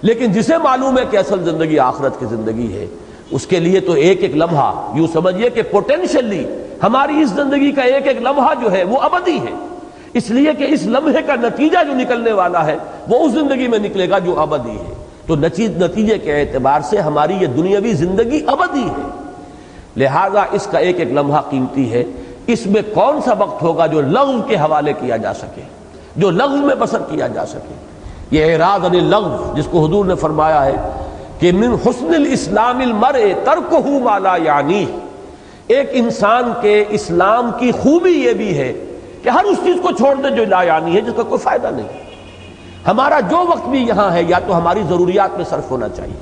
لیکن جسے معلوم ہے کہ اصل زندگی آخرت کی زندگی ہے، اس کے لیے تو ایک ایک لمحہ یوں سمجھیے کہ پوٹینشلی ہماری اس زندگی کا ایک ایک لمحہ جو ہے وہ ابدی ہے، اس لیے کہ اس لمحے کا نتیجہ جو نکلنے والا ہے وہ اس زندگی میں نکلے گا جو ابدی ہے۔ تو نتیجے کے اعتبار سے ہماری یہ دنیاوی زندگی ابدی ہے، لہذا اس کا ایک ایک لمحہ قیمتی ہے۔ اس میں کون سا وقت ہوگا جو لغو کے حوالے کیا جا سکے، جو لغو میں بسر کیا جا سکے؟ یہ اعراض عن اللغو، جس کو حضور نے فرمایا ہے کہ من حسن الاسلام المرء ترکہ ما لا یعنی، ایک انسان کے اسلام کی خوبی یہ بھی ہے کہ ہر اس چیز کو چھوڑ دے جو لا یعنی ہے، جس کا کوئی فائدہ نہیں۔ ہمارا جو وقت بھی یہاں ہے یا تو ہماری ضروریات میں صرف ہونا چاہیے،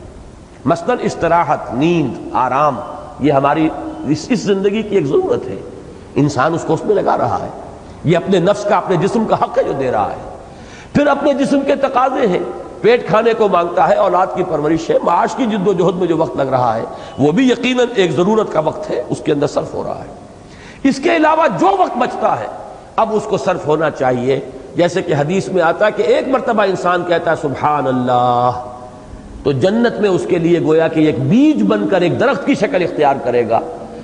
مثلاً استراحت، نیند، آرام، یہ ہماری اس زندگی کی ایک ضرورت ہے، انسان اس کو اس میں لگا رہا ہے، یہ اپنے نفس کا، اپنے جسم کا حق ہے جو دے رہا ہے۔ پھر اپنے جسم کے تقاضے ہیں، پیٹ کھانے کو مانگتا ہے، اولاد کی پرورش ہے، معاش کی جد و جہد میں جو وقت لگ رہا ہے وہ بھی یقیناً ایک ضرورت کا وقت ہے، اس کے اندر صرف ہو رہا ہے۔ اس کے علاوہ جو وقت بچتا ہے اب اس کو صرف ہونا چاہیے، جیسے کہ حدیث میں آتا ہے کہ ایک مرتبہ انسان کہتا ہے سبحان اللہ، تو جنت میں اس کے لیے گویا کہ ایک بیج بن کر ایک درخت کی شکل اختیار کرے گا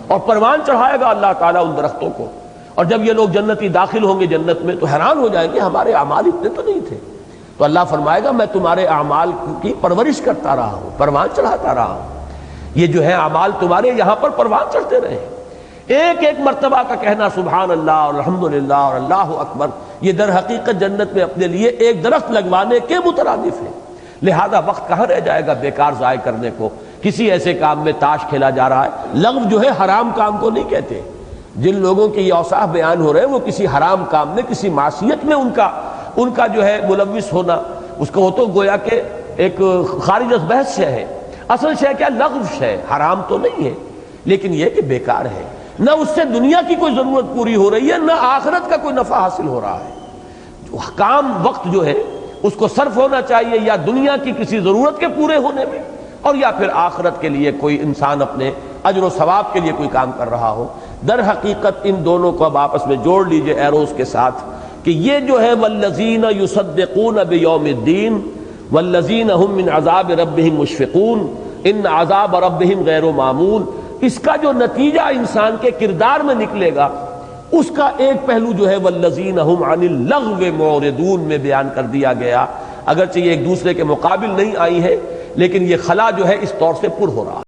اور پروان چڑھائے گا اللہ تعالیٰ ان درختوں کو، اور جب یہ لوگ جنتی داخل ہوں گے جنت میں تو حیران ہو جائیں گے ہمارے اعمال اتنے تو نہیں تھے، تو اللہ فرمائے گا میں تمہارے اعمال کی پرورش کرتا رہا ہوں، پروان چڑھاتا رہا ہوں، یہ جو ہے اعمال تمہارے یہاں پر پروان چڑھتے رہے۔ ایک ایک مرتبہ کا کہنا سبحان اللہ اور الحمدللہ اور اللہ اکبر، یہ در حقیقت جنت میں اپنے لیے ایک درخت لگوانے کے مترادف ہے۔ لہذا وقت کہاں رہ جائے گا بیکار ضائع کرنے کو، کسی ایسے کام میں تاش کھیلا جا رہا ہے۔ لغو جو ہے حرام کام کو نہیں کہتے، جن لوگوں کے یہ اوصاف بیان ہو رہے ہیں وہ کسی حرام کام میں، کسی معصیت میں ان کا جو ہے ملوث ہونا، اس کو تو گویا کہ ایک خارج از بحث شے ہے۔ اصل شے کیا؟ لغو شے، حرام تو نہیں ہے لیکن یہ کہ بیکار ہے، نہ اس سے دنیا کی کوئی ضرورت پوری ہو رہی ہے نہ آخرت کا کوئی نفع حاصل ہو رہا ہے۔ کام وقت جو ہے اس کو صرف ہونا چاہیے یا دنیا کی کسی ضرورت کے پورے ہونے میں، اور یا پھر آخرت کے لیے کوئی انسان اپنے اجر و ثواب کے لیے کوئی کام کر رہا ہو۔ در حقیقت ان دونوں کو اب آپس میں جوڑ لیجئے ایروز کے ساتھ کہ یہ جو ہے والذین یصدقون بیوم الدین والذین هم من عذاب ربهم مشفقون ان عذاب ربهم غیر معمول، اس کا جو نتیجہ انسان کے کردار میں نکلے گا اس کا ایک پہلو جو ہے والذین هم عن اللغو معرضون میں بیان کر دیا گیا، اگرچہ یہ ایک دوسرے کے مقابل نہیں آئی ہے لیکن یہ خلا جو ہے اس طور سے پر ہو رہا ہے۔